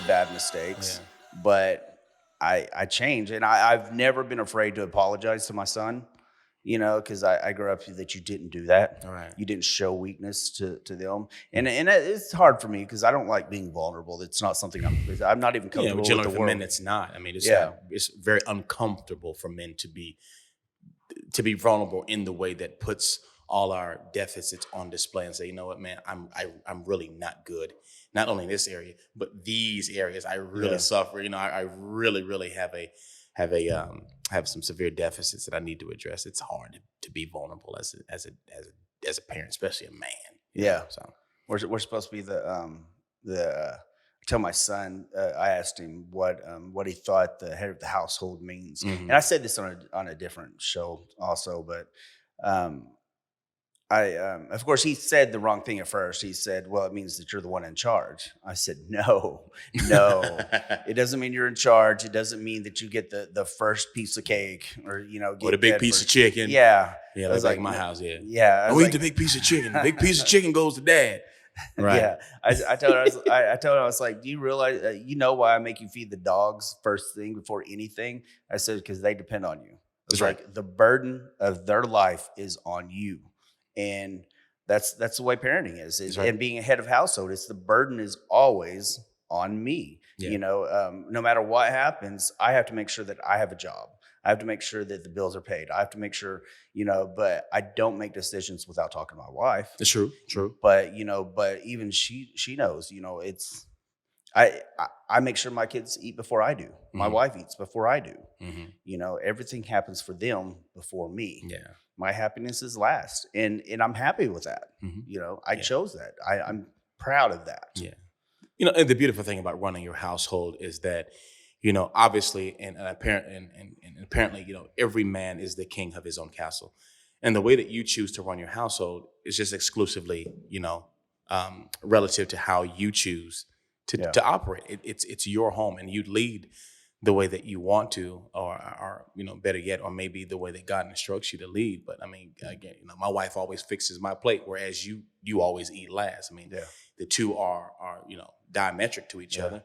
bad mistakes, Yeah. but I change, and I've never been afraid to apologize to my son. Because I grew up that you didn't do that. All right. You didn't show weakness to them, Mm. and it's hard for me because I don't like being vulnerable. It's not something I'm not even Yeah, but comfortable with generally the for men, world. it's not. I mean, Yeah, it's very uncomfortable for men to be vulnerable in the way that puts all our deficits on display and say, you know what, man, I'm really not good. Not only in this area, but these areas I really yeah, suffer. I really have some severe deficits that I need to address. It's hard to be vulnerable as a parent, especially a man. yeah. So We're supposed to be the tell my son. I asked him what he thought the head of the household means, and mhm. I said this on a different show also, but um, of course, he said the wrong thing at first. He said, "Well, it means that you're the one in charge." I said, "No, no, it doesn't mean you're in charge. It doesn't mean that you get the first piece of cake or Or the get big fed piece of first." chicken. Yeah, Yeah, I was like like, my "No." house. Yeah. Yeah, I was Oh, eat like, the big piece of chicken. The big piece of chicken goes to dad. Right. yeah. I told her, I told her, I was like, "Do you realize, you know why I make you feed the dogs first thing before anything?" I said, "Because they depend on you." I was That's right. like, "The burden of their life is on you," and that's the way parenting That's right. and being a head of household. It's the burden is always on me. Yeah. No matter what happens, I have to make sure that I have a job. I have to make sure that the bills are paid. I have to make sure, but I don't make decisions without talking to my wife. It's true. True. But even she knows, I make sure my kids eat before I do. My Hmm. wife eats before I do. Hmm. Everything happens for them before me. Yeah. My happiness is last, and I'm happy with that. Hmm. I Yeah. chose that. I'm proud of that. Yeah. And the beautiful thing about running your household is that, obviously, and apparently, every man is the king of his own castle. And the way that you choose to run your household is just exclusively, relative to how you choose to, Yeah. to operate. It's your home, and you lead the way that you want to, or better yet, or maybe the way that God instructs you to lead. But I mean, again, my wife always fixes my plate, whereas you always eat last. I mean, Yeah. the two are diametric to each Yeah. other,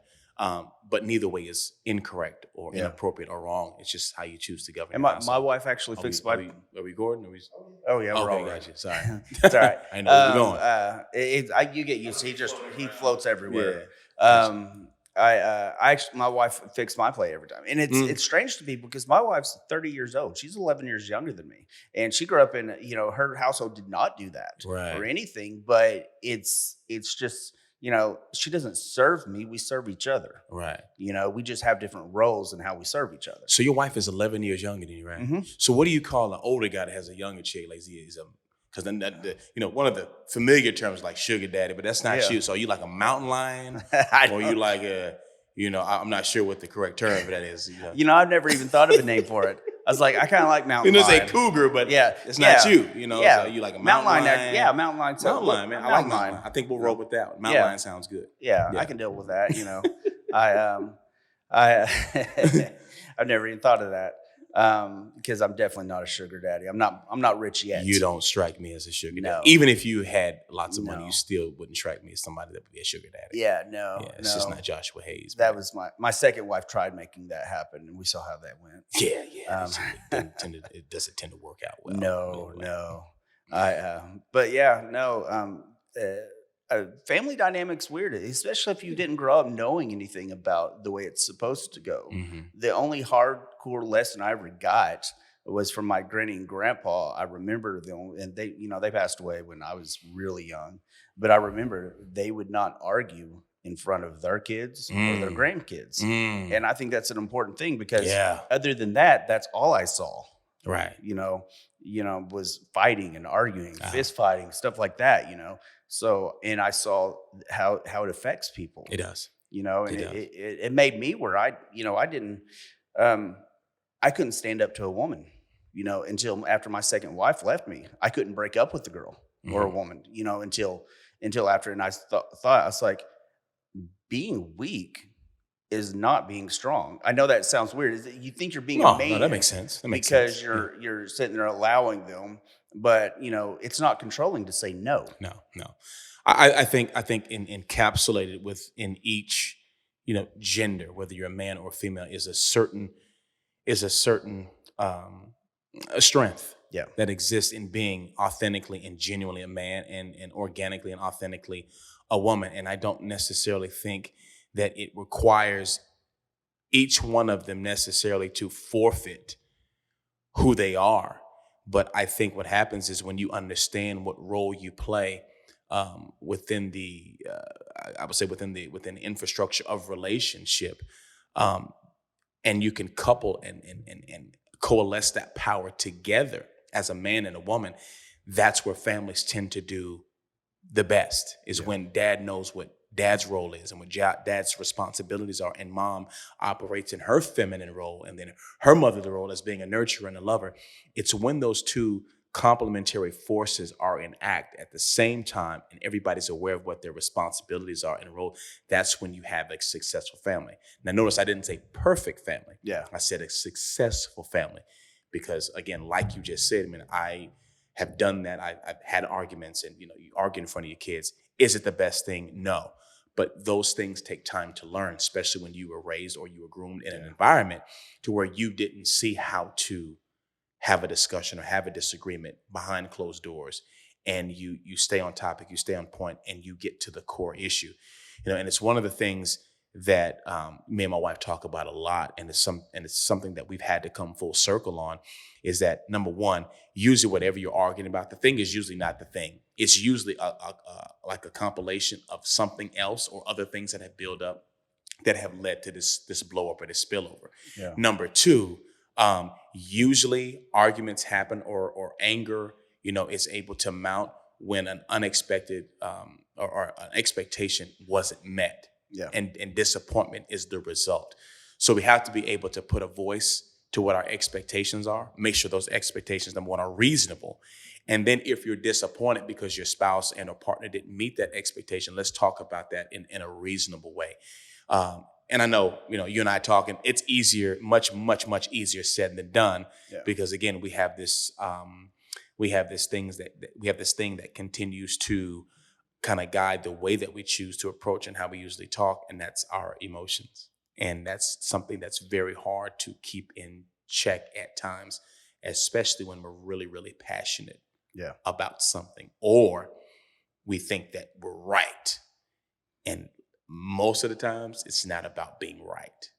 but neither way is incorrect or Yeah. inappropriate or wrong. It's just how you choose to govern And your my household. wife actually Are we, fixed are my. we, are we Gordon? Are we? Oh yeah, we're Okay, all right. gotcha. Sorry. It's all right. I know where we're going. You get used. He floats everywhere. Yeah. Gotcha. I actually, my wife fixed my plate every time, and Mm. it's strange to people because my wife's 30 years old. She's 11 years younger than me, and she grew up in her household did not do that Right. or anything. But it's just she doesn't serve me. We serve each other. Right. We just have different roles in how we serve each other. So your wife is 11 years younger than you, right? Hmm. So what do you call an older guy that has a younger chick? Like, is a because then one of the familiar terms like sugar daddy, but that's not Yeah. you. So are you like a mountain lion, I or know. you like I'm not sure what the correct term for that is. I've never even thought of a name for it. I was like, I kind of like mountain Say lion. cougar, but Yeah, it's not yeah, you. yeah. So you like a Mountain mountain lion. lion? Yeah, mountain lion. Mountain lion, man. I like mountain lion. I think we'll roll with that one. Mountain Yeah. lion sounds good. Yeah, Yeah. I can deal with that. I I've never even thought of that because I'm definitely not a sugar daddy. I'm not rich yet. You don't strike me as a sugar No. daddy. Even if you had lots of money, No. you still wouldn't strike me as somebody that would be a sugar daddy. Yeah, no, Yeah, it's no. just not Joshua Hayes. That man. was my second wife tried making that happen, and we saw how that went. Yeah. It doesn't tend to work out well. No. But yeah, no. Family dynamics weird, especially if you didn't grow up knowing anything about the way it's supposed to go. Hmm. The only hardcore lesson I ever got was from my granny and grandpa. I remember them, and they passed away when I was really young. But I remember they would not argue in front of their kids or their grandkids, and I think that's an important thing because Yeah. other than that, that's all I saw. Right. Was fighting and arguing, fist fighting, stuff like that. So, and I saw how it affects people. It does. And It does. it made me where I didn't, I couldn't stand up to a woman, until after my second wife left me. I couldn't break up with a girl or a woman, until after. And I thought, I was like, being weak is not being strong. I know that sounds weird. Is that you think you're being a man? No, that makes sense. That makes because sense. you're sitting there allowing them, but it's not controlling to say no. No. I think encapsulated within each gender, whether you're a man or female, is a certain a strength Yeah. that exists in being authentically and genuinely a man, and organically and authentically a woman. And I don't necessarily think that it requires each one of them necessarily to forfeit who they are. But I think what happens is when you understand what role you play within the, I would say within the infrastructure of relationship, um, and you can couple and coalesce that power together as a man and a woman, that's where families tend to do the best, is when dad knows what dad's role is and what dad's responsibilities are, and mom operates in her feminine role, and then her motherly role as being a nurturer and a lover. It's when those two complementary forces are in act at the same time and everybody's aware of what their responsibilities are and role, that's when you have a successful family. Now notice I didn't say perfect family. Yeah. I said a successful family, because again, like you just said, I have done that. I've had arguments, and you argue in front of your kids. Is it the best thing? No. But those things take time to learn, especially when you were raised or you were groomed in an environment to where you didn't see how to have a discussion or have a disagreement behind closed doors, and you stay on topic, you stay on point, and you get to the core issue. And it's one of the things that me and my wife talk about a lot, and it's something that we've had to come full circle on, is that number one, usually whatever you're arguing about, the thing is usually not the thing. It's usually like a compilation of something else or other things that have built up that have led to this blow up or this spillover. Yeah. Number two, usually arguments happen or anger, is able to mount when an unexpected or an expectation wasn't met. Yeah. And disappointment is the result. So we have to be able to put a voice to what our expectations are, make sure those expectations, number one, are reasonable. And then if you're disappointed because your spouse and or partner didn't meet that expectation, let's talk about that in a reasonable way. And I know, you and I talking, it's easier, much easier said than done, because again, we have this thing that continues to kind of guide the way that we choose to approach and how we usually talk, and that's our emotions. And that's something that's very hard to keep in check at times, especially when we're really, really passionate about something, or we think that we're right. And most of the times it's not about being right.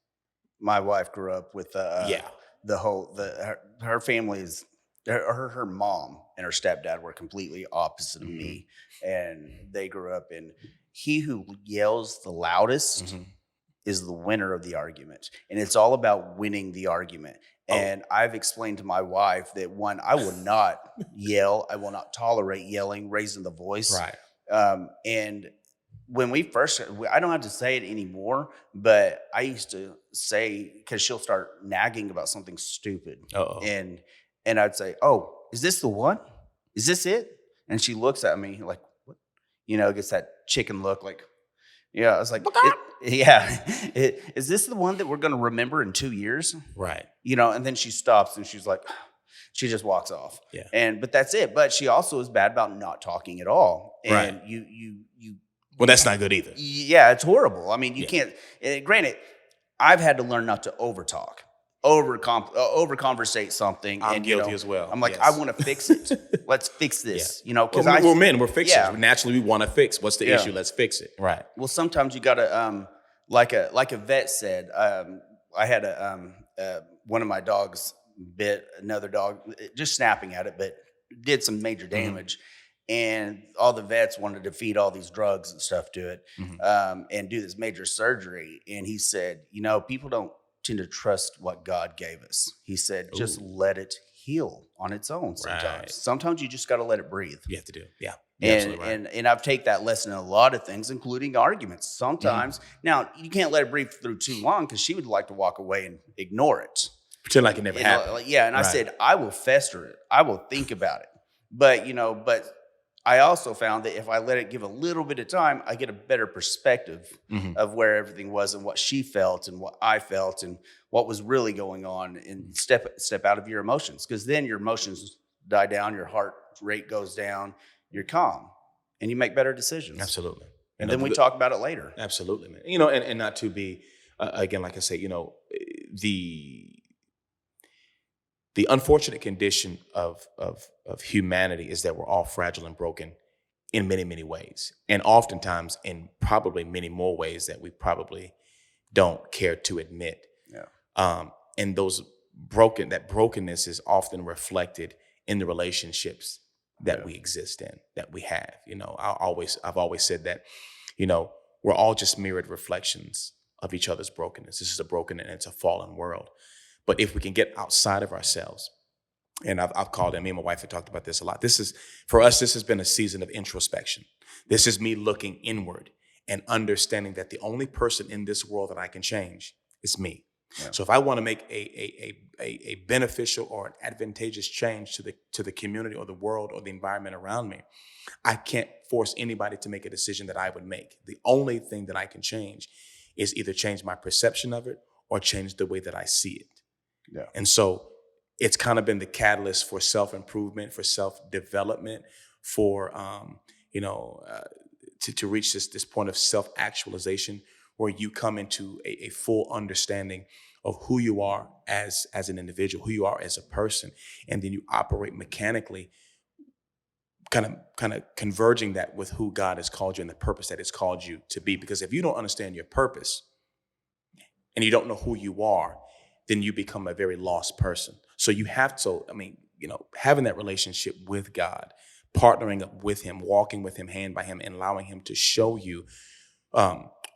My wife grew up with her family's her mom and her stepdad were completely opposite of me, and they grew up in he who yells the loudest is the winner of the argument, and it's all about winning the argument. And I've explained to my wife that one, I will not yell, I will not tolerate yelling, raising the voice. Right. And when we first, I don't have to say it anymore, but I used to say, because she'll start nagging about something stupid. And I'd say, "Oh, is this the one? Is this it?" And she looks at me like, "What?" Gets that chicken look like, yeah. I was like, is this the one that we're going to remember in 2 years? Right. And then she stops and she's like, she just walks off. Yeah. But that's it. But she also is bad about not talking at all. And right. Well, that's not good either. Yeah, it's horrible. I mean, you can't. Granted, I've had to learn not to overtalk, overconversate something. I'm guilty as well. I'm like, I want to fix it. Let's fix this. Because we're men. We're fixers. Yeah. Naturally, we want to fix. What's the issue? Let's fix it. Right. Well, sometimes you got to, like a vet said. I had one of my dogs bit another dog, just snapping at it, but did some major damage. And all the vets wanted to feed all these drugs and stuff to it, and do this major surgery. And he said, people don't tend to trust what God gave us. He said, just let it heal on its own sometimes. Right. Sometimes you just got to let it breathe. You have to do. Yeah. And I've taken that lesson in a lot of things, including arguments. Sometimes, now, you can't let it breathe through too long because she would like to walk away and ignore it. Pretend like it never happened. And I said, I will fester it. I will think about it. But I also found that if I let it give a little bit of time, I get a better perspective of where everything was and what she felt and what I felt and what was really going on, and step out of your emotions, because then your emotions die down, your heart rate goes down, you're calm, and you make better decisions. Absolutely. And then we talk about it later. Absolutely, man. And not to be again, like I say, the the unfortunate condition of humanity is that we're all fragile and broken in many, many ways, and oftentimes in probably many more ways that we probably don't care to admit. Yeah. And that brokenness is often reflected in the relationships that we exist in, that we have. I've always said that, we're all just mirrored reflections of each other's brokenness. This is a broken and it's a fallen world. But if we can get outside of ourselves, and I've called it, me and my wife have talked about this a lot. For us, this has been a season of introspection. This is me looking inward and understanding that the only person in this world that I can change is me. Yeah. So if I want to make a beneficial or an advantageous change to the community or the world or the environment around me, I can't force anybody to make a decision that I would make. The only thing that I can change is either change my perception of it or change the way that I see it. Yeah. And so it's kind of been the catalyst for self-improvement, for self-development, for to reach this point of self-actualization, where you come into a full understanding of who you are as an individual, who you are as a person, and then you operate mechanically, kind of converging that with who God has called you and the purpose that it's called you to be. Because if you don't understand your purpose and you don't know who you are, then you become a very lost person. So you have to, having that relationship with God, partnering up with him, walking with him hand by hand, and allowing him to show you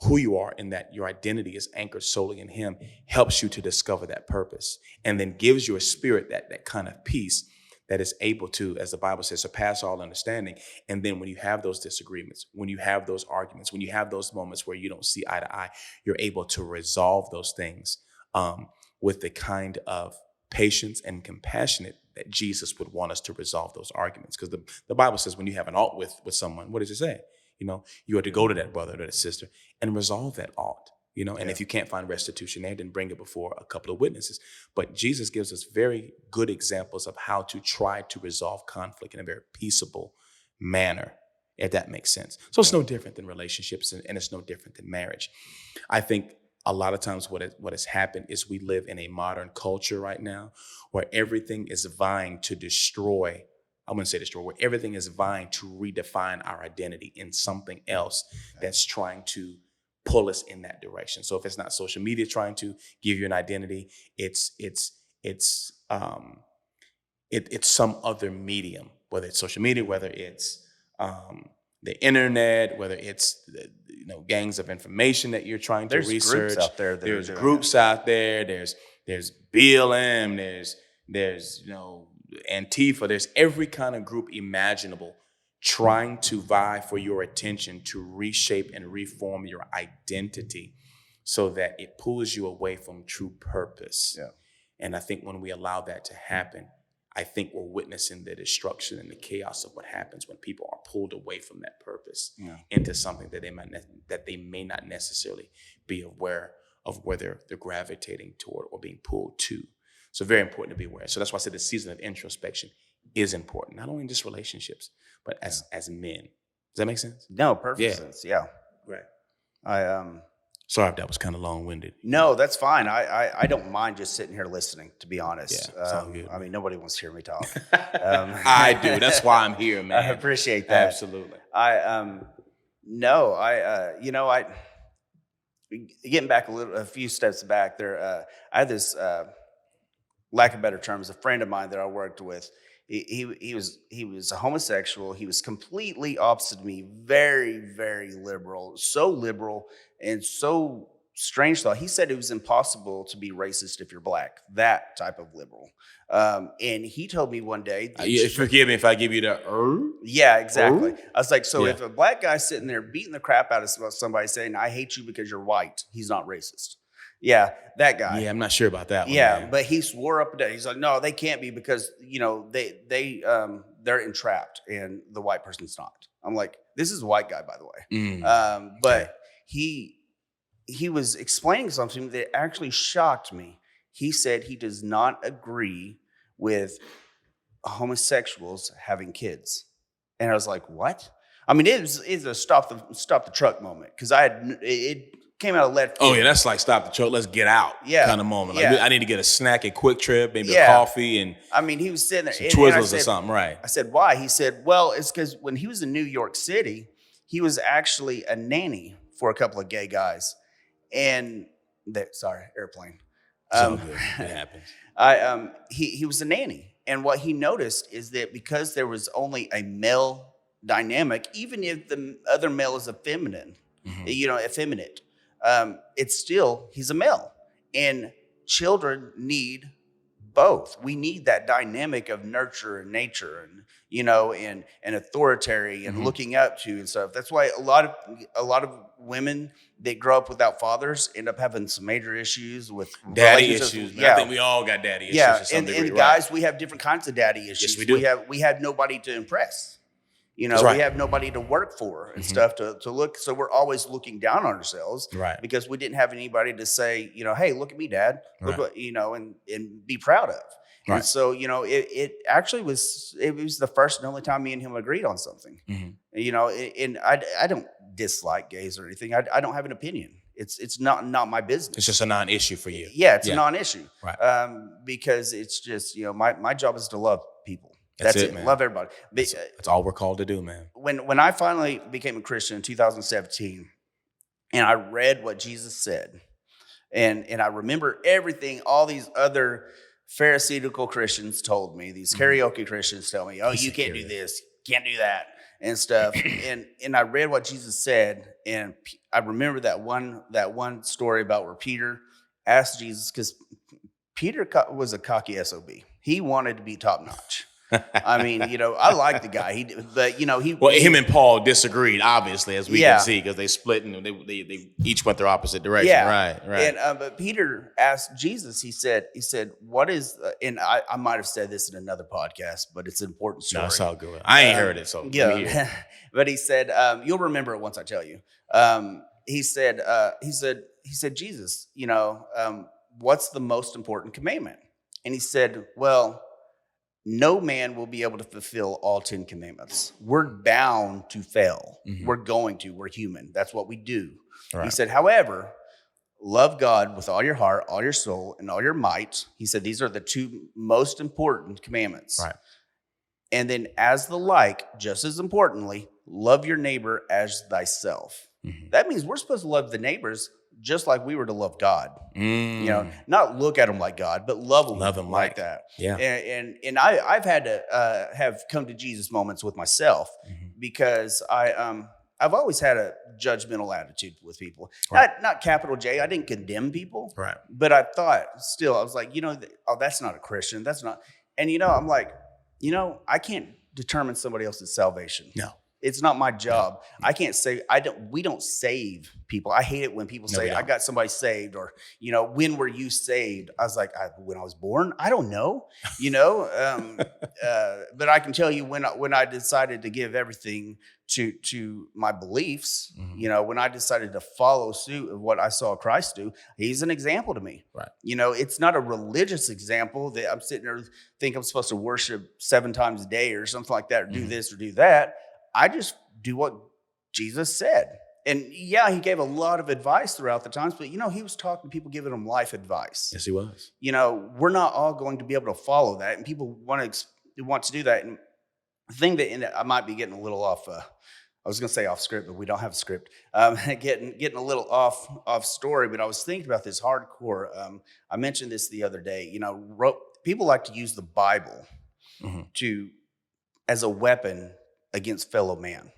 who you are and that your identity is anchored solely in him, helps you to discover that purpose, and then gives you a spirit that kind of peace that is able to, as the Bible says, surpass all understanding. And then when you have those disagreements, when you have those arguments, when you have those moments where you don't see eye to eye, you're able to resolve those things with the kind of patience and compassionate that Jesus would want us to resolve those arguments. Because the Bible says when you have an alt with someone, what does it say? You are to go to that brother or that sister and resolve that alt. And if you can't find restitution there, then bring it before a couple of witnesses. But Jesus gives us very good examples of how to try to resolve conflict in a very peaceable manner, if that makes sense. So it's no different than relationships, and it's no different than marriage. I think a lot of times what has happened is we live in a modern culture right now where everything is vying to destroy. I wouldn't say destroy, where everything is vying to redefine our identity in something else that's trying to pull us in that direction. So if it's not social media trying to give you an identity, it's some other medium, whether it's social media, whether it's the internet, whether it's gangs of information that you're trying to research. There's groups out there. There's groups out there. There's BLM. There's Antifa. There's every kind of group imaginable trying to vie for your attention to reshape and reform your identity so that it pulls you away from true purpose. Yeah. And I think when we allow that to happen, I think we're witnessing the destruction and the chaos of what happens when people are pulled away from that purpose into something that they may not necessarily be aware of where they're gravitating toward or being pulled to. So very important to be aware. So that's why I said the season of introspection is important, not only in just relationships, but as men. Does that make sense? No, perfect sense. Yeah. Right. Sorry if that was kind of long-winded. No, that's fine. I don't mind just sitting here listening, to be honest. Yeah, it's all good. Nobody wants to hear me talk. I do. That's why I'm here, man. I appreciate that. Absolutely. Getting back a few steps back there, I had this, lack of better terms, a friend of mine that I worked with. He was a homosexual. He was completely opposite to me, very, very liberal, so liberal and so strange thought. He said it was impossible to be racist if you're black, that type of liberal. And he told me one day. Forgive me if I give you the Yeah, exactly. I was like, if a black guy's sitting there beating the crap out of somebody saying, I hate you because you're white, he's not racist. Yeah, that guy. Yeah, I'm not sure about that one. Yeah, man. But he swore up and down. He's like, no, they can't be because they're entrapped and the white person's not. I'm like, this is a white guy, by the way. But he was explaining something that actually shocked me. He said he does not agree with homosexuals having kids, and I was like, what? I mean, it's a stop the truck moment because it came out of left Oh field. yeah, that's like stop the truck, let's get out kind of moment. Like yeah. I need to get a snack at Quick Trip, maybe a Yeah. coffee and I mean, he was sitting there, some and I Twizzlers or said, something, right? I said, why? He said, well, it's because when he was in New York City, he was actually a nanny for a couple of gay guys, and sorry, airplane. It's all good. It happens. He was a nanny, and what he noticed is that because there was only a male dynamic, even if the other male is effeminate, effeminate, it's still he's a male, and children need both. We need that dynamic of nurture and nature, and and authoritarian and looking up to and stuff. That's why a lot of women that grow up without fathers end up having some major issues with daddy issues. Yeah, I think we all got daddy issues. Yeah, to some degree, and guys, we have different kinds of daddy issues. Yes, we do. We have nobody to impress. That's right. We have nobody to work for and stuff to look. So we're always looking down on ourselves, right? Because we didn't have anybody to say, hey, look at me, Dad, look what and be proud of. Right. And so it actually was the first and only time me and him agreed on something. And I don't dislike gays or anything. I don't have an opinion. It's not my business. It's just a non-issue for you. Yeah, it's a non-issue. Right. Because it's just my job is to love people. That's it, man. Love everybody. That's all we're called to do, man. When I finally became a Christian in 2017, and I read what Jesus said, and I remember everything all these other Pharisaical Christians told me, these karaoke Christians tell me, oh, you can't do this, can't do that, and stuff. and I read what Jesus said, and I remember that one story about where Peter asked Jesus, because Peter was a cocky SOB. He wanted to be top notch. I mean, I like the guy. Him and Paul disagreed, obviously, as we can see, because they split and they each went their opposite direction. Yeah. Right. And but Peter asked Jesus. He said, "What is?" And I might have said this in another podcast, but it's an important story. No, it's all good. I ain't heard it, so yeah. But he said, "You'll remember it once I tell you." He said, Jesus, what's the most important commandment? And he said, well, no man will be able to fulfill all 10 commandments. We're bound to fail. We're human. That's what we do. Right. He said, however, love God with all your heart, all your soul, and all your might. He said, these are the two most important commandments. Right. And then as the like, just as importantly, love your neighbor as thyself. That means we're supposed to love the neighbors just like we were to love God. Not look at them like God, but love them like that. Yeah. And I've had to have come to Jesus moments with myself because I've always had a judgmental attitude with people. Right. Not capital J. I didn't condemn people. Right. But I thought still, I was like, that's not a Christian. That's not. And I'm like, I can't determine somebody else's salvation. No. It's not my job. I can't say we don't save people. I hate it when people say I got somebody saved, or when were you saved? I was like, when I was born. I don't know, but I can tell you when I decided to give everything to my beliefs. When I decided to follow suit of what I saw Christ do, he's an example to me. Right. It's not a religious example that I'm sitting there think I'm supposed to worship 7 times a day or something like that, or do this or do that. I just do what Jesus said. And he gave a lot of advice throughout the times, but he was talking to people, giving them life advice. Yes, he was. We're not all going to be able to follow that, and people want to do that. And the thing that I might be getting a little off, I was going to say off script, but we don't have a script. Getting a little off story, but I was thinking about this hardcore. I mentioned this the other day. People like to use the Bible as a weapon against fellow man,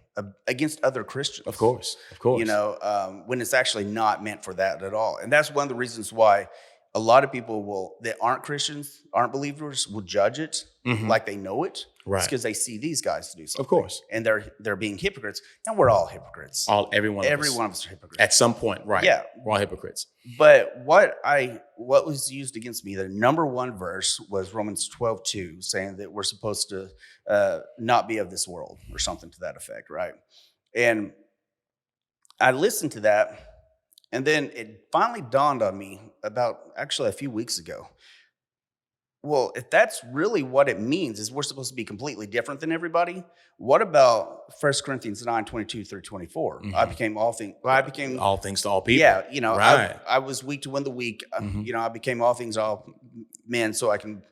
against other Christians. Of course. When it's actually not meant for that at all. And that's one of the reasons why a lot of people that aren't Christians, aren't believers, will judge it like they know it. Right. It's because they see these guys do something. Of course. And they're being hypocrites. And we're all hypocrites. Every one of us are hypocrites. At some point, right. Yeah. We're all hypocrites. But what was used against me, the number one verse was Romans 12:2, saying that we're supposed to not be of this world, or something to that effect, right? And I listened to that, and then it finally dawned on me about actually a few weeks ago. Well, if that's really what it means, is we're supposed to be completely different than everybody. What about 1 Corinthians 9:22 through 24? I Mhm. became all things. Well, I became, All things to all people. yeah. You know, Right. I was weak to win the weak. Mhm. You know, I became all things to all men, so I can,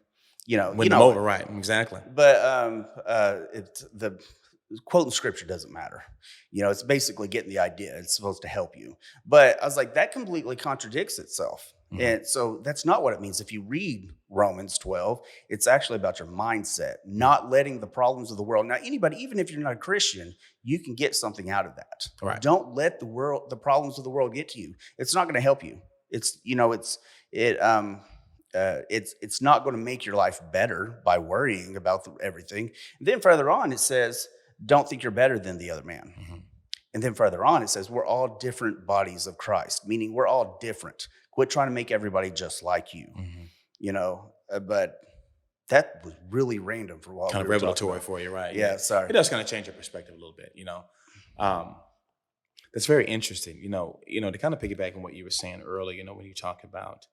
Win them over, right? Exactly. But it's the quoting scripture doesn't matter. You know, it's basically getting the idea. It's supposed to help you. But I was like, that completely contradicts itself. Mhm. And so that's not what it means. If you read Romans 12, it's actually about your mindset, not letting the problems of the world. Now, anybody, even if you're not a Christian, you can get something out of that. Right. Don't let the problems of the world get to you. It's not going to help you. It it's not going to make your life better by worrying about everything. And then further on, it says, don't think you're better than the other man. Mhm. And then further on, it says, we're all different bodies of Christ, meaning we're all different. Quit trying to make everybody just like you, Mhm. but that was really random for what Kind we of were talking revelatory about. for you, right? Yeah, Yeah. sorry. It does kind of change your perspective a little bit, Um, that's very interesting, to kind of piggyback on what you were saying earlier, when you talk about,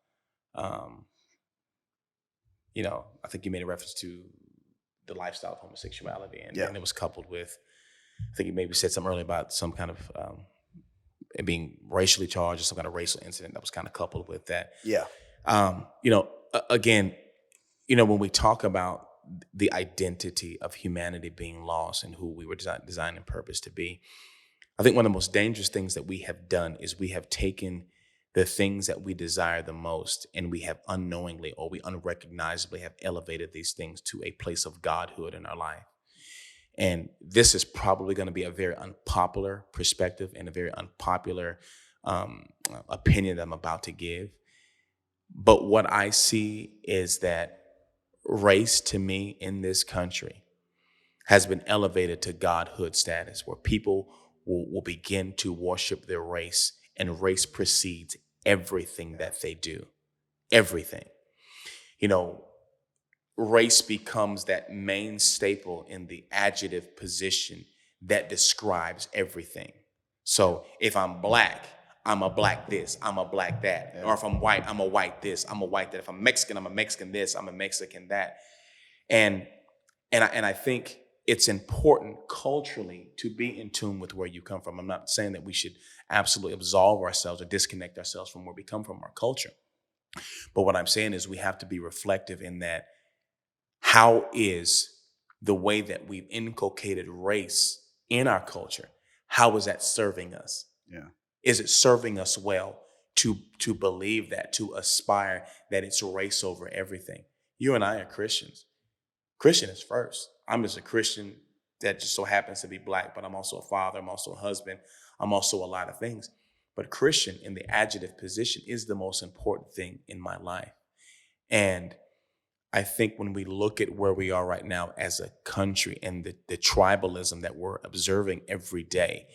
um, I think you made a reference to the lifestyle of homosexuality, and, Yeah, and it was coupled with, I think you maybe said something earlier about some kind of it being racially charged or some kind of racial incident that was kind of coupled with that. yeah, Again, when we talk about the identity of humanity being lost and who we were designed and purposed to be, I think one of the most dangerous things that we have done is we have taken the things that we desire the most and we have unknowingly or we unrecognizably have elevated these things to a place of godhood in our life. And this is probably going to be a very unpopular perspective and a very unpopular opinion that I'm about to give. But what I see is that race to me in this country has been elevated to godhood status where people will begin to worship their race and race precedes everything that they do. Everything. You know, Race becomes that main staple in the adjective position that describes everything. So if I'm black, I'm a black this, I'm a black that. yeah, Or if I'm white, I'm a white this, I'm a white that. If I'm Mexican, I'm a Mexican this, I'm a Mexican that. And and I think it's important culturally to be in tune with where you come from. I'm not saying that we should absolutely absolve ourselves or disconnect ourselves from where we come from, our culture. But what I'm saying is we have to be reflective in that how is the way that we've inculcated race in our culture, how is that serving us? yeah, Is it serving us well to believe that, to aspire that it's race over everything? You and I are Christians. Christian is first. I'm just a Christian that just so happens to be black, but I'm also a father, I'm also a husband, I'm also a lot of things. But Christian in the adjective position is the most important thing in my life. And I think when we look at where we are right now as a country and the tribalism that we're observing every day,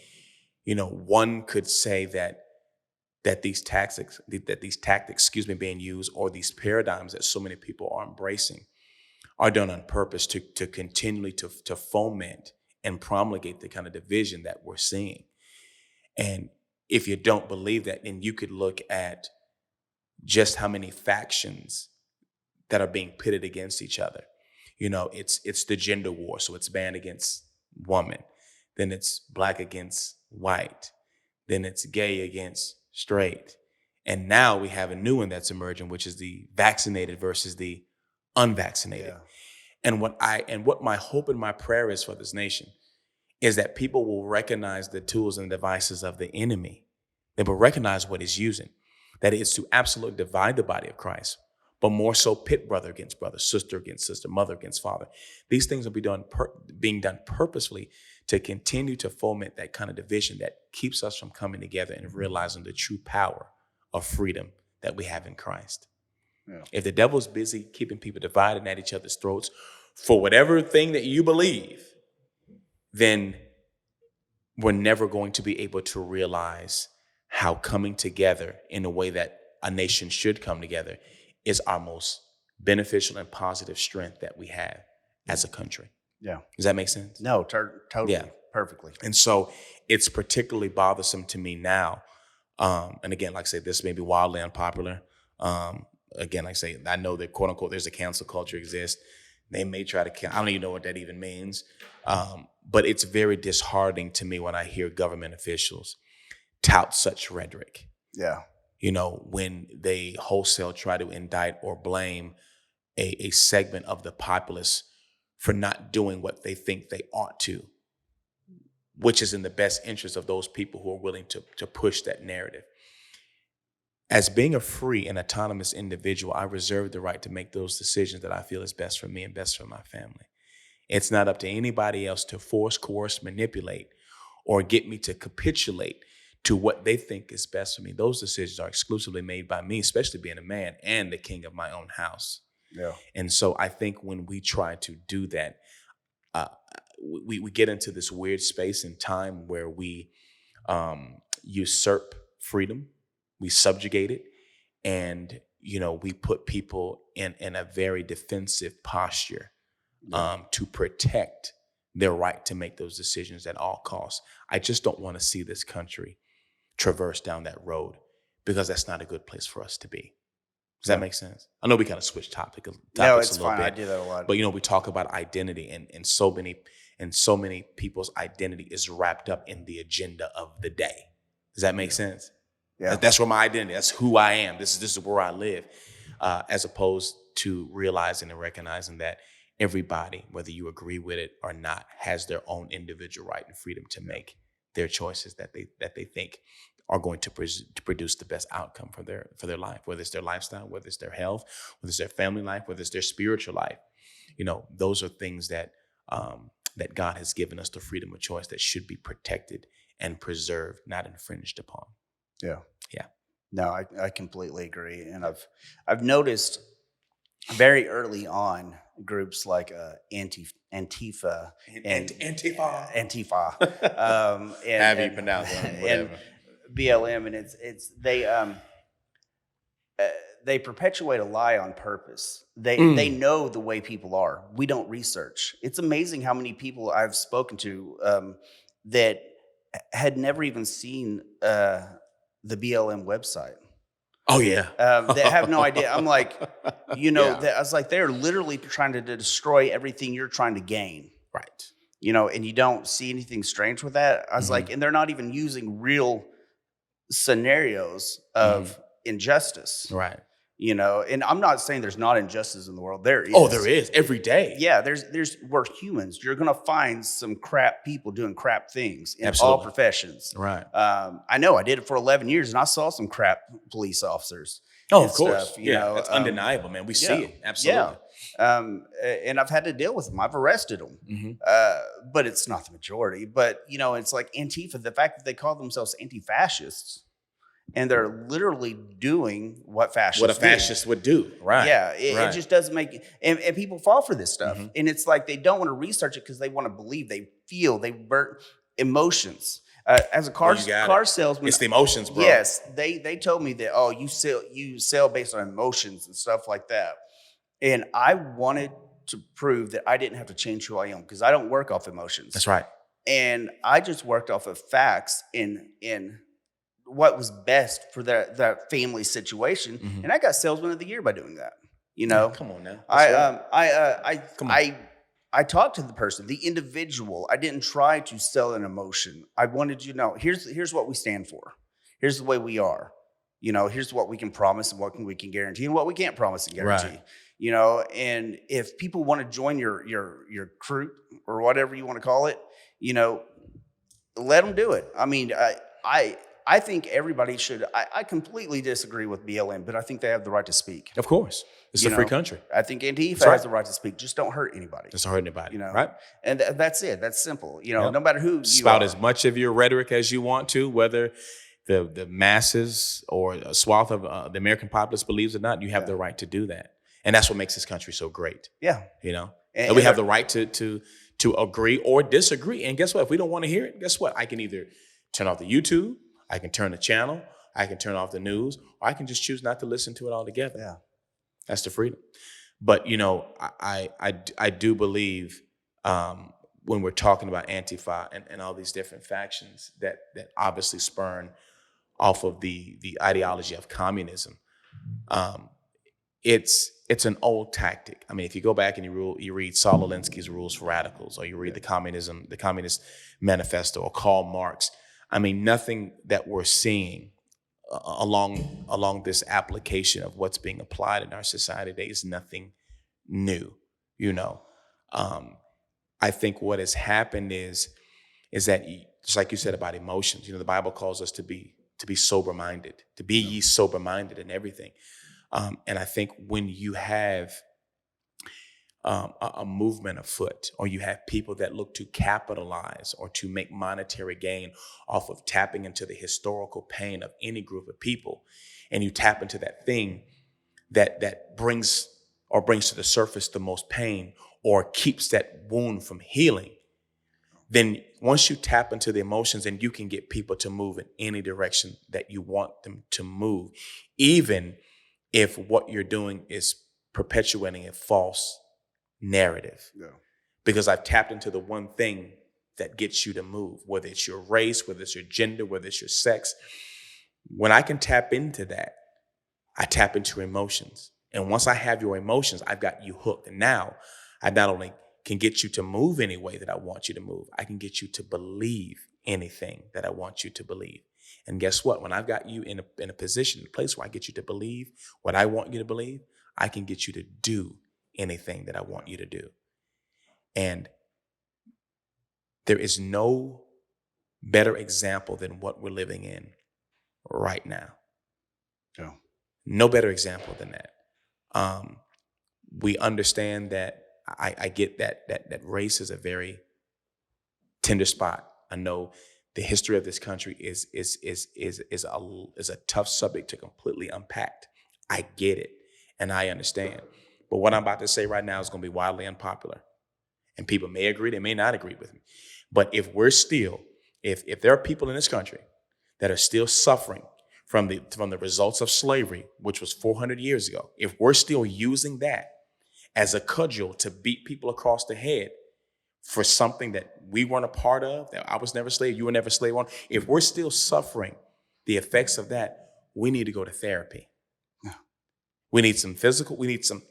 one could say that these tactics, being used, or these paradigms that so many people are embracing, are done on purpose to continually to foment and promulgate the kind of division that we're seeing. And if you don't believe that, then you could look at just how many factions that are being pitted against each other. It's the gender war, so it's man against woman, then it's black against white, then it's gay against straight, and now we have a new one that's emerging, which is the vaccinated versus the unvaccinated. yeah, And what my hope and my prayer is for this nation is that people will recognize the tools and devices of the enemy. They will recognize what he's using, that it's to absolutely divide the body of Christ, but more so pit brother against brother, sister against sister, mother against father. These things will be being done purposefully to continue to foment that kind of division that keeps us from coming together and realizing the true power of freedom that we have in Christ. yeah, If the devil's busy keeping people divided at each other's throats for whatever thing that you believe, then we're never going to be able to realize how coming together in a way that a nation should come together is our most beneficial and positive strength that we have as a country. yeah. Does that make sense? No, totally, Yeah. perfectly. And so it's particularly bothersome to me now. And again, like I said, this may be wildly unpopular. again, like I say, I know that quote unquote there's a cancel culture exists. They may try to I don't even know what that even means. But it's very disheartening to me when I hear government officials tout such rhetoric. Yeah. When they wholesale try to indict or blame a segment of the populace for not doing what they think they ought to, which is in the best interest of those people who are willing to push that narrative. As being a free and autonomous individual, I reserve the right to make those decisions that I feel is best for me and best for my family. It's not up to anybody else to force, coerce, manipulate, or get me to capitulate to what they think is best for me. Those decisions are exclusively made by me, especially being a man and the king of my own house. Yeah. And so I think when we try to do that, we get into this weird space and time where we usurp freedom, we subjugate it, and we put people in a very defensive posture to protect their right to make those decisions at all costs. I just don't want to see this country traverse down that road, because that's not a good place for us to be. Does that make sense? I know we kind of switched topics No, it's a little fine. bit. I do that a lot. But we talk about identity, and so many people's identity is wrapped up in the agenda of the day. Does that make sense? Yeah. That's where my identity. That's who I am. This is where I live, as opposed to realizing and recognizing that everybody, whether you agree with it or not, has their own individual right and freedom to make their choices that they think are going to produce the best outcome for their life, whether it's their lifestyle, whether it's their health, whether it's their family life, whether it's their spiritual life. Those are things that that God has given us the freedom of choice that should be protected and preserved, not infringed upon. Yeah. Yeah. No, I completely agree. And I've noticed very early on groups like Antifa and Antifa. and Have you pronounced it? Whatever. And BLM, and it's they perpetuate a lie on purpose. They know the way people are. We don't research. It's amazing how many people I've spoken to that had never even seen the BLM website. Oh yeah. They have no idea. I'm like, Yeah. I was like, they're literally trying to destroy everything you're trying to gain. Right. And you don't see anything strange with that. I was like, and they're not even using real scenarios of injustice. Right. And I'm not saying there's not injustice in the world. There is. Oh, there is every day. Yeah, we're humans. You're gonna find some crap people doing crap things in Absolutely. all professions. Right. I know I did it for 11 years, and I saw some crap police officers. Oh, and of course. stuff, That's undeniable, man. We see it. Absolutely. Yeah. And I've had to deal with them. I've arrested them. But it's not the majority. But it's like Antifa. The fact that they call themselves anti-fascists, and they're literally doing what fascists would do. Right. Yeah, it just doesn't make and people fall for this stuff. And it's like they don't want to research it because they want to believe, they feel, they burn emotions. As a car salesman, it's the emotions, bro. Yes, they told me that, you sell based on emotions and stuff like that. And I wanted to prove that I didn't have to change who I am, because I don't work off emotions. That's right. And I just worked off of facts in what was best for that family situation. And I got Salesman of the Year by doing that. Come on now. I talked to the person, the individual. I didn't try to sell an emotion. I wanted you to know, here's what we stand for. Here's the way we are. Here's what we can promise and what we can guarantee and what we can't promise and guarantee. Right. And if people want to join your crew or whatever you want to call it, let them do it. I mean, I think everybody should. I completely disagree with BLM, but I think they have the right to speak. Of course. It's a free country. I think Antifa has the right to speak. Just don't hurt anybody. Just don't hurt anybody. Right? And that's it. That's simple. No matter who you spout are. as much of your rhetoric as you want to, whether the masses or a swath of the American populace believes or not, you have the right to do that. And that's what makes this country so great. Yeah. And we have the right to agree or disagree. And guess what? If we don't want to hear it, guess what? I can either turn off the YouTube, I can turn the channel, I can turn off the news, or I can just choose not to listen to it altogether. Yeah. That's the freedom. But, I do believe when we're talking about Antifa and all these different factions that obviously spurn off of the ideology of communism, it's an old tactic. I mean, if you go back and you read Saul Alinsky's Rules for Radicals, or you read the Communist Manifesto, or Karl Marx, I mean, nothing that we're seeing along this application of what's being applied in our society today is nothing new. You know, um, I think what has happened is that just like you said about emotions, the Bible calls us to be sober minded, to be ye sober minded in everything. And I think when you have a movement afoot, or you have people that look to capitalize or to make monetary gain off of tapping into the historical pain of any group of people, and you tap into that thing that brings to the surface the most pain, or keeps that wound from healing, then once you tap into the emotions, and you can get people to move in any direction that you want them to move, even if what you're doing is perpetuating a false narrative. Yeah. Because I've tapped into the one thing that gets you to move, whether it's your race, whether it's your gender, whether it's your sex. When I can tap into that, I tap into emotions. And once I have your emotions, I've got you hooked. And now I not only can get you to move any way that I want you to move, I can get you to believe anything that I want you to believe. And guess what? When I've got you in a position, a place where I get you to believe what I want you to believe, I can get you to do anything that I want you to do. And there is no better example than what we're living in right now. Yeah. No better example than that. We understand that I get that race is a very tender spot. I know the history of this country is a tough subject to completely unpack. I get it, and I understand. But what I'm about to say right now is going to be wildly unpopular, and people may agree, they may not agree with me. But if there are people in this country that are still suffering from the results of slavery, which was 400 years ago, if we're still using that as a cudgel to beat people across the head for something that we weren't a part of, that I was never a slave, you were never a slave on, if we're still suffering the effects of that, we need to go to therapy. Yeah. We need some physical, we need some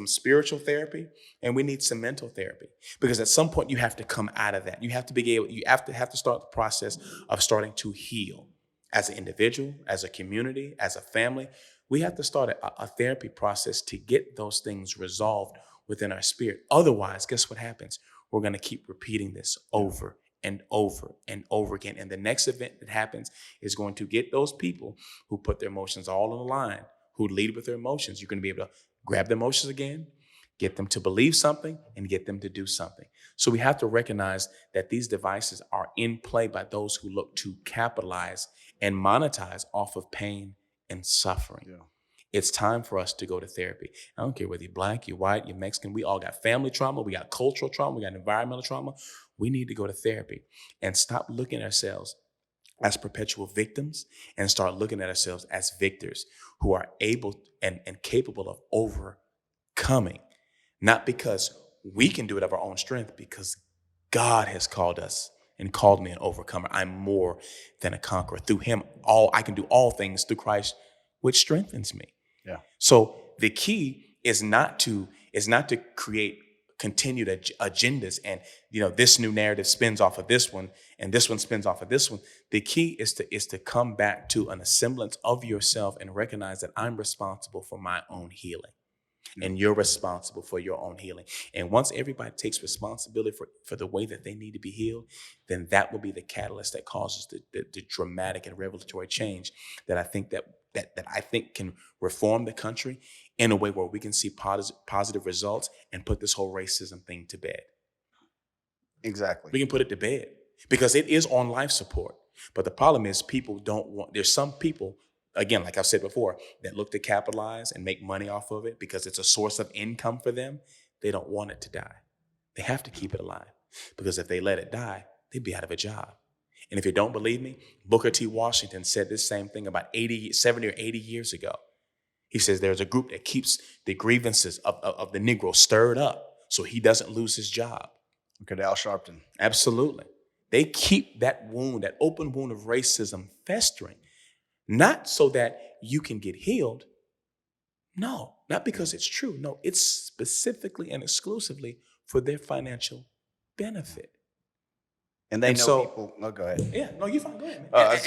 spiritual therapy, and we need some mental therapy. Because at some point you have to come out of that. You have to start the process of starting to heal as an individual, as a community, as a family. We have to start a therapy process to get those things resolved within our spirit. Otherwise, guess what happens? We're going to keep repeating this over and over and over again. And the next event that happens is going to get those people who put their emotions all on the line, who lead with their emotions. You're going to be able to grab the emotions again, get them to believe something, and get them to do something. So we have to recognize that these devices are in play by those who look to capitalize and monetize off of pain and suffering. Yeah. It's time for us to go to therapy. I don't care whether you're black, you're white, you're Mexican. We all got family trauma. We got cultural trauma. We got environmental trauma. We need to go to therapy and stop looking at ourselves as perpetual victims and start looking at ourselves as victors who are able and capable of overcoming, not because we can do it of our own strength, because God has called us and called me an overcomer. I'm more than a conqueror. Through him, I can do all things through Christ, which strengthens me. Yeah. So the key is not to create continued agendas, and this new narrative spins off of this one, and this one spins off of this one. The key is to come back to an semblance of yourself and recognize that I'm responsible for my own healing. And you're responsible for your own healing. And once everybody takes responsibility for the way that they need to be healed, then that will be the catalyst that causes the dramatic and revelatory change that I think that I think can reform the country in a way where we can see positive results and put this whole racism thing to bed. Exactly. We can put it to bed because it is on life support. But the problem is there's some people, again, like I've said before, that look to capitalize and make money off of it because it's a source of income for them. They don't want it to die. They have to keep it alive, because if they let it die, they'd be out of a job. And if you don't believe me, Booker T. Washington said this same thing about 70 or 80 years ago. He says there's a group that keeps the grievances of the Negro stirred up so he doesn't lose his job. Okay, Al Sharpton. Absolutely. They keep that wound, that open wound of racism festering, not so that you can get healed. No, not because it's true. No, it's specifically and exclusively for their financial benefit. And they And know so, people. No, go ahead. yeah, no, you fine. Go ahead, man. I was-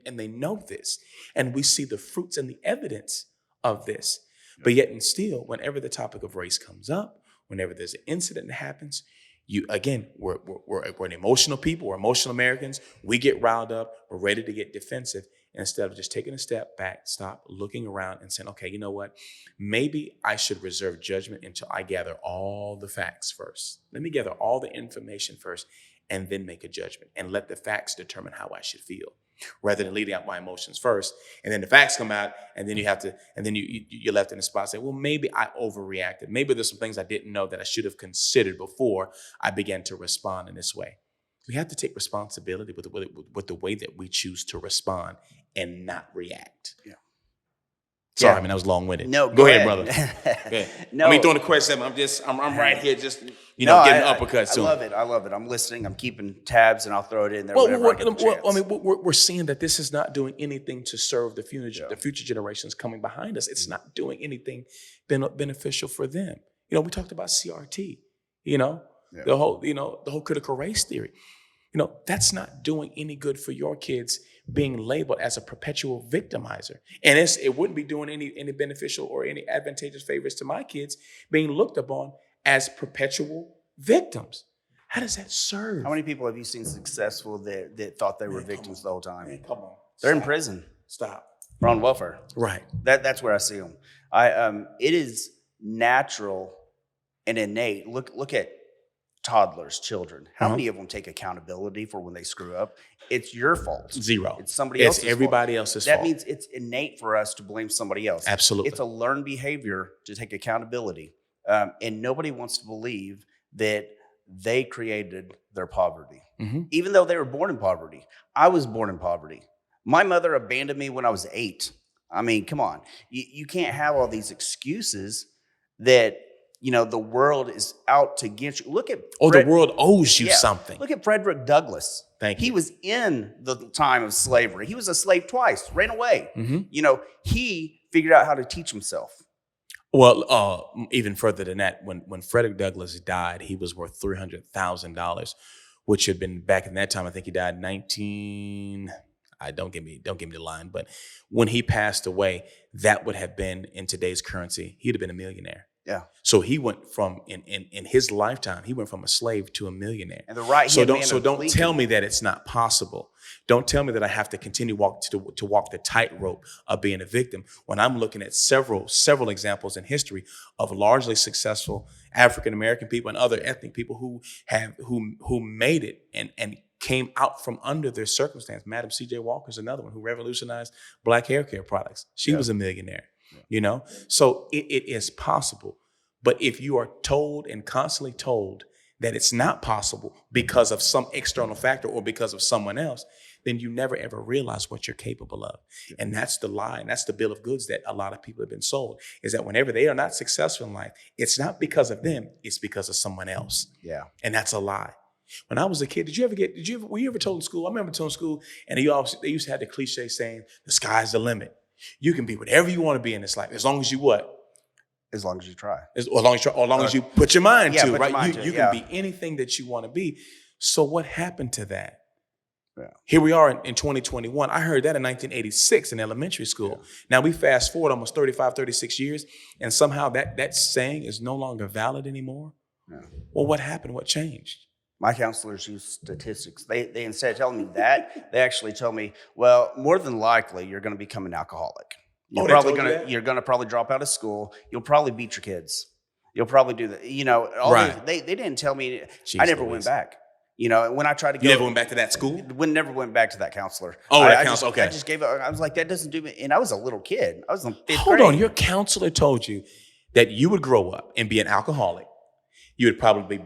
And they know this, and we see the fruits and the evidence of this. But yet, and still, whenever the topic of race comes up, whenever there's an incident that happens, you again, we're an emotional people. We're emotional Americans. We get riled up. We're ready to get defensive. Instead of just taking a step back, stop looking around and saying, okay, you know what? Maybe I should reserve judgment until I gather all the facts first. Let me gather all the information first and then make a judgment and let the facts determine how I should feel rather than leading out my emotions first. And then the facts come out and then you're left in a spot saying, well, maybe I overreacted. Maybe there's some things I didn't know that I should have considered before I began to respond in this way. We have to take responsibility with the way that we choose to respond and not react. Yeah. Sorry, man, that was long-winded. No, go ahead, brother. Go ahead. No, I mean, throwing the question, I'm right here, just getting uppercuts. I love it. I love it. I'm listening. I'm keeping tabs, and I'll throw it in there. Well, whenever I get the chance. I mean, we're seeing that this is not doing anything to serve the future generations coming behind us. It's not doing anything beneficial for them. We talked about CRT. The whole critical race theory. That's not doing any good for your kids being labeled as a perpetual victimizer. And it wouldn't be doing any beneficial or any advantageous favors to my kids being looked upon as perpetual victims. How does that serve? How many people have you seen successful that thought they were victims the whole time? Man, come on. They're in prison. Stop. They're on welfare. Right. That's where I see them. It is natural and innate. Look at toddlers, children. How many of them take accountability for when they screw up? It's your fault. Zero. It's somebody else's fault. It's everybody else's fault. fault. That means it's innate for us to blame somebody else. Absolutely. It's a learned behavior to take accountability. And nobody wants to believe that they created their poverty, even though they were born in poverty. I was born in poverty. My mother abandoned me when I was 8. I mean, come on. You can't have all these excuses that the world is out to get you. Look at the world owes you something. Look at Frederick Douglass. Thank you. He was in the time of slavery. He was a slave twice, ran away. He figured out how to teach himself. Well, even further than that, when Frederick Douglass died, he was worth $300,000, which had been back in that time. I think he died 19. Don't give me the line, but when he passed away, that would have been in today's currency. He'd have been a millionaire. Yeah. So he went from in his lifetime, he went from a slave to a millionaire. And the right. So don't tell me that it's not possible. Don't tell me that I have to continue to walk the tightrope of being a victim when I'm looking at several examples in history of largely successful African American people and other ethnic people who made it and came out from under their circumstance. Madam C.J. Walker is another one who revolutionized Black hair care products. She was a millionaire. So it is possible. But if you are told and constantly told that it's not possible because of some external factor or because of someone else, then you never ever realize what you're capable of. And that's the lie. And that's the bill of goods that a lot of people have been sold, is that whenever they are not successful in life, it's not because of them, it's because of someone else. Yeah. And that's a lie. When I was a kid, were you ever told in school? I remember told in school, and they used to have the cliche saying, the sky's the limit. You can be whatever you want to be in this life, as long as you what? As long as you try. As long as you put your mind to it, right? You yeah. can be anything that you want to be. So what happened to that? Yeah. Here we are in 2021. I heard that in 1986 in elementary school. Yeah. Now we fast forward almost 35, 36 years, and somehow that saying is no longer valid anymore. Yeah. Well, what happened? What changed? My counselors use statistics. They instead of telling me that, they actually tell me, well, more than likely you're going to become an alcoholic. You're going to probably drop out of school. You'll probably beat your kids. You'll probably do that. Right. They didn't tell me. Jeez, I never went back. When I tried to go. You never went back to that school? Never went back to that counselor. That counselor. Okay. I just gave up. I was like, that doesn't do me. And I was a little kid. I was in 5th grade. Hold on. Your counselor told you that you would grow up and be an alcoholic. You would probably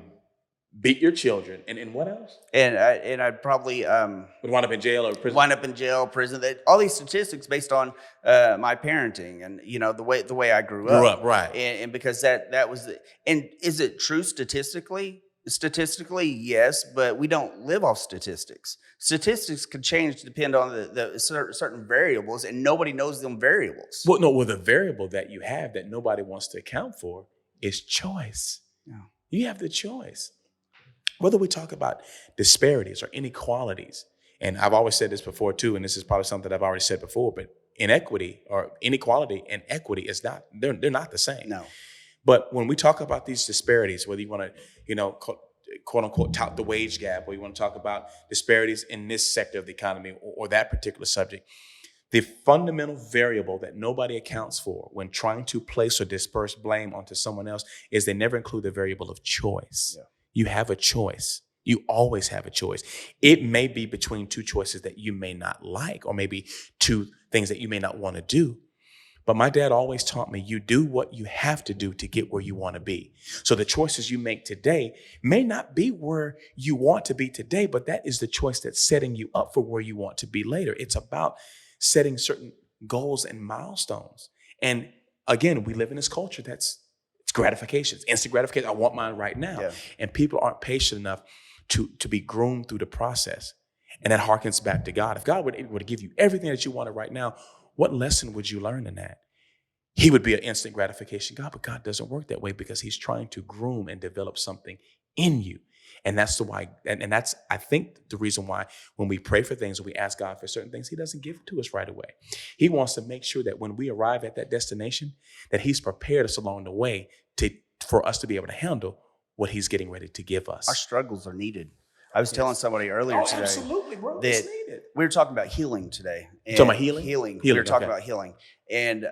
beat your children, and what else? And I'd probably would wind up in jail or prison. Wind up in jail, prison. All these statistics based on my parenting and the way I grew up. Right? And because that was and is it true statistically Statistically, yes, but we don't live off statistics. Statistics can change depend on the certain variables, and nobody knows them variables. Well, no, well, the variable that you have that nobody wants to account for is choice. Yeah. You have the choice. Whether we talk about disparities or inequalities, and I've always said this before too, and this is probably something I've already said before, but inequity or inequality and equity is not, they're not the same. No. But when we talk about these disparities, whether you want to, quote unquote, tout the wage gap, or you want to talk about disparities in this sector of the economy or that particular subject, the fundamental variable that nobody accounts for when trying to place or disperse blame onto someone else is they never include the variable of choice. Yeah. You have a choice. You always have a choice. It may be between two choices that you may not like, or maybe two things that you may not want to do. But my dad always taught me, you do what you have to do to get where you want to be. So the choices you make today may not be where you want to be today, but that is the choice that's setting you up for where you want to be later. It's about setting certain goals and milestones. And again, we live in this culture it's gratification, it's instant gratification. I want mine right now. Yeah. And people aren't patient enough to be groomed through the process. And that harkens back to God. If God were to give you everything that you wanted right now, what lesson would you learn in that? He would be an instant gratification God, but God doesn't work that way because he's trying to groom and develop something in you. And that's that's, I think, the reason why when we pray for things, when we ask God for certain things, he doesn't give it to us right away. He wants to make sure that when we arrive at that destination, that he's prepared us along the way for us to be able to handle what he's getting ready to give us. Our struggles are needed. I was telling somebody earlier today. Absolutely, bro. That It's needed. we were talking about healing today. Talking about healing? Healing. We Healing, were talking okay. about healing. And,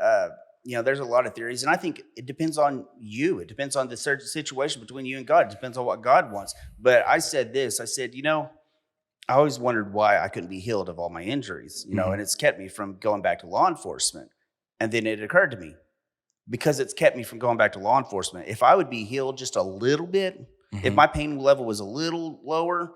there's a lot of theories. And I think it depends on you. It depends on the certain situation between you and God. It depends on what God wants. But I said this. I said, I always wondered why I couldn't be healed of all my injuries, and it's kept me from going back to law enforcement. And then it occurred to me, because it's kept me from going back to law enforcement, if I would be healed just a little bit, if my pain level was a little lower,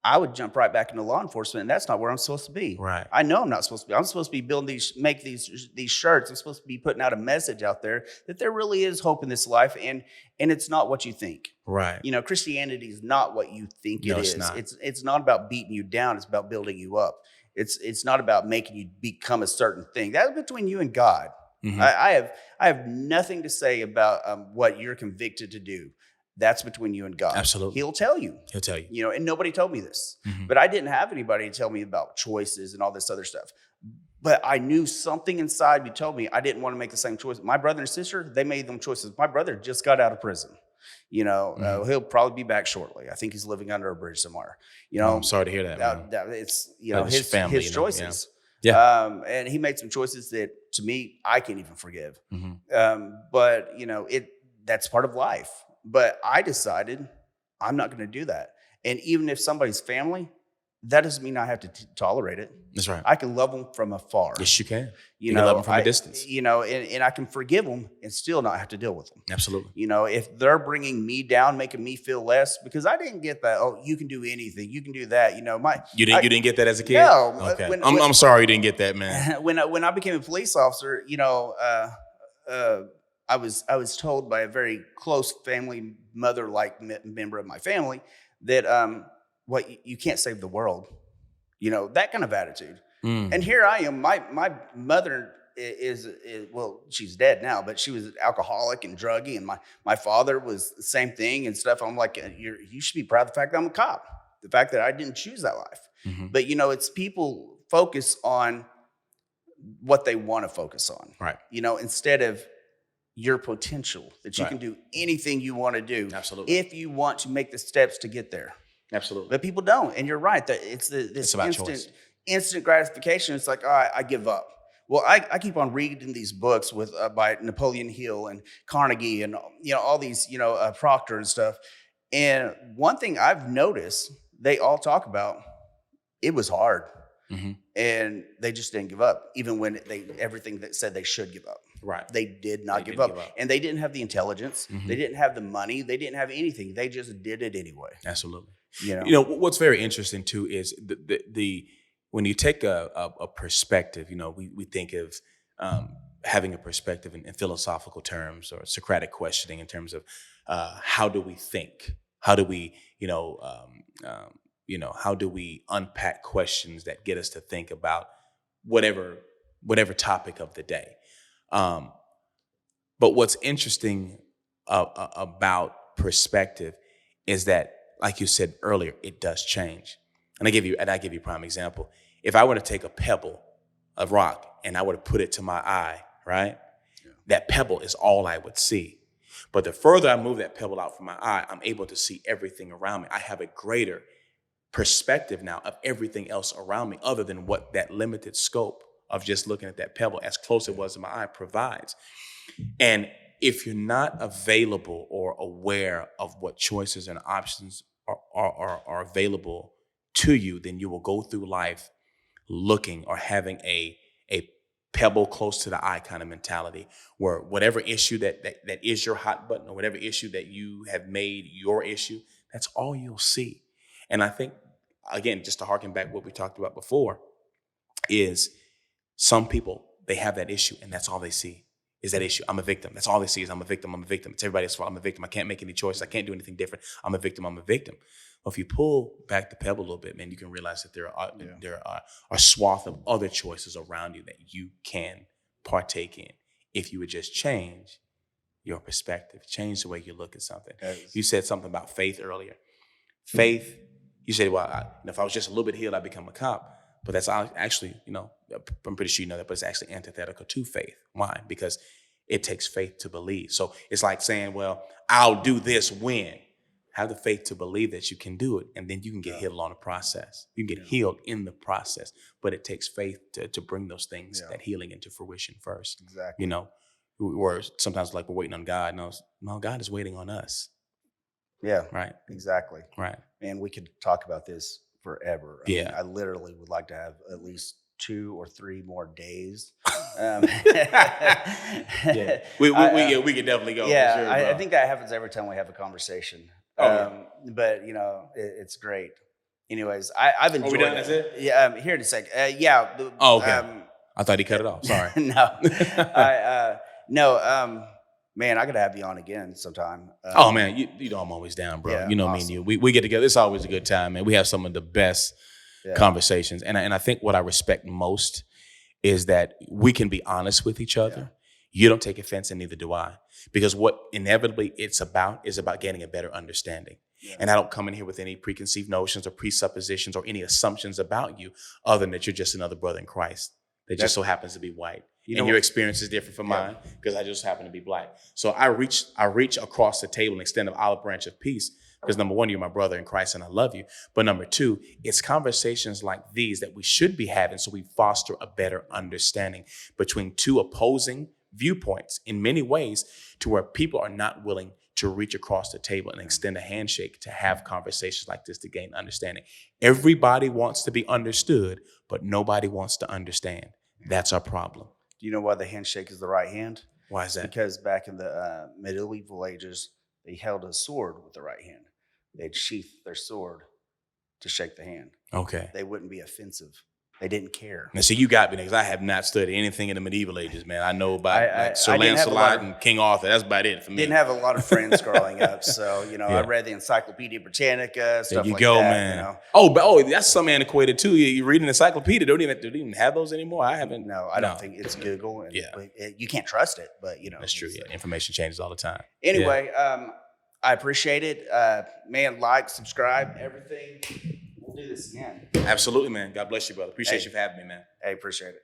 I would jump right back into law enforcement, and that's not where I'm supposed to be. Right. I know I'm not supposed to be. I'm supposed to be make these shirts. I'm supposed to be putting out a message out there that there really is hope in this life, and it's not what you think. Right. Christianity is not what you think it is. It's not. It's not about beating you down. It's about building you up. It's not about making you become a certain thing. That's between you and God. Mm-hmm. I have nothing to say about what you're convicted to do. That's between you and God. Absolutely. He'll tell you. He'll tell you. And nobody told me this. Mm-hmm. But I didn't have anybody tell me about choices and all this other stuff. But I knew something inside me told me I didn't want to make the same choice. My brother and sister, they made them choices. My brother just got out of prison. He'll probably be back shortly. I think he's living under a bridge somewhere. I'm sorry to hear that. It's his family, his choices. Yeah. And he made some choices that, to me, I can't even forgive. Mm-hmm. But that's part of life. But I decided I'm not going to do that. And even if somebody's family, that doesn't mean I have to tolerate it. That's right. I can love them from afar. Yes, you can. You can love them from a distance. And I can forgive them and still not have to deal with them. Absolutely. If they're bringing me down, making me feel less, because I didn't get that. Oh, you can do anything. You can do that. You didn't get that as a kid? No. Okay. I'm sorry you didn't get that, man. When I became a police officer, I was told by a very close family, mother-like member of my family that you can't save the world, that kind of attitude. And here I am. My mother is she's dead now, but she was an alcoholic and druggie, and my father was the same thing and stuff. I'm like, you should be proud of the fact that I'm a cop, the fact that I didn't choose that life. Mm-hmm. But it's people focus on what they want to focus on, right? Instead of your potential, that you Right. can do anything you want to do. Absolutely. If you want to make the steps to get there. Absolutely. But people don't. And you're right. That it's this about choice. instant gratification. It's like, all right, I give up. Well, I keep on reading these books by Napoleon Hill and Carnegie and all these Proctor and stuff. And one thing I've noticed, they all talk about, it was hard. Mm-hmm. And they just didn't give up, even when everything that said they should give up. Right. They did not give up. And they didn't have the intelligence. Mm-hmm. They didn't have the money. They didn't have anything. They just did it anyway. Absolutely. What's What's very interesting too is the when you take a perspective, we think of having a perspective in philosophical terms or Socratic questioning in terms of how do we think? How do we, how do we unpack questions that get us to think about whatever topic of the day? Um, but what's interesting about perspective is that, like you said earlier, it does change. And I give you a prime example. If I were to take a pebble, a rock, and I were to put it to my eye, right? Yeah. That pebble is all I would see. But the further I move that pebble out from my eye, I'm able to see everything around me. I have a greater perspective now of everything else around me, other than what that limited scope of just looking at that pebble, as close it was to my eye, provides. And if you're not available or aware of what choices and options are available to you, then you will go through life looking or having a pebble close to the eye kind of mentality, where whatever issue that is your hot button, or whatever issue that you have made your issue, that's all you'll see. And I think, again, just to harken back what we talked about before, is some people, they have that issue and that's all they see is that issue. I'm a victim. That's all they see is I'm a victim. I'm a victim. It's everybody's fault. I'm a victim. I can't make any choices. I can't do anything different. I'm a victim. I'm a victim. Well, if you pull back the pebble a little bit, man, you can realize that there are a swath of other choices around you that you can partake in if you would just change your perspective, change the way you look at something. You said something about faith earlier. Faith, you said, well, if I was just a little bit healed, I'd become a cop. But that's actually, I'm pretty sure you know that, but it's actually antithetical to faith. Why? Because it takes faith to believe. So it's like saying, well, I'll do this when. Have the faith to believe that you can do it, and then you can get healed along the process. You can get healed in the process, but it takes faith to bring those things, that healing, into fruition first. Exactly. Or sometimes like we're waiting on God. No, God is waiting on us. Yeah. Right. Exactly. Right. Man, we could talk about this forever. I mean, Yeah. I literally would like to have at least 2 or 3 more days. Yeah. We could definitely go. Yeah, for sure, bro. I think that happens every time we have a conversation. Oh, But it's great. Anyways, I've enjoyed we done? it. That's it? Yeah, here in a sec. Yeah. Oh, okay. I thought he cut it off. Sorry. No. Man, I gotta have you on again sometime. Oh man, you know I'm always down, bro. Yeah, Me and awesome. you, we get together. It's always a good time, man. We have some of the best conversations, and I think what I respect most is that we can be honest with each other. Yeah. You don't take offense, and neither do I, because what inevitably it's about is about getting a better understanding. Yeah. And I don't come in here with any preconceived notions or presuppositions or any assumptions about you, other than that you're just another brother in Christ that just so happens to be white. And your experience is different from mine because I just happen to be black. So I reach across the table and extend an olive branch of peace because, number one, you're my brother in Christ and I love you. But number two, it's conversations like these that we should be having so we foster a better understanding between two opposing viewpoints in many ways, to where people are not willing to reach across the table and extend a handshake to have conversations like this to gain understanding. Everybody wants to be understood, but nobody wants to understand. That's our problem. Do you know why the handshake is the right hand? Why is that? Because back in the medieval ages, they held a sword with the right hand. They'd sheath their sword to shake the hand. Okay. They wouldn't be offensive. They didn't care. Now, see, you got me, because I have not studied anything in the medieval ages, man. I know about Sir Lancelot and King Arthur. That's about it for me. Didn't have a lot of friends growing up, so I read the Encyclopedia Britannica, stuff like that. Man. Oh, that's some antiquated too. You read an encyclopedia. They don't even have those anymore. I haven't. No, I don't think it's Google. And, you can't trust it, but that's true. Yeah, information changes all the time. Anyway, I appreciate it. Man, like, subscribe, everything. We'll do this again. Absolutely, man. God bless you, brother. Appreciate you for having me, man. Hey, appreciate it.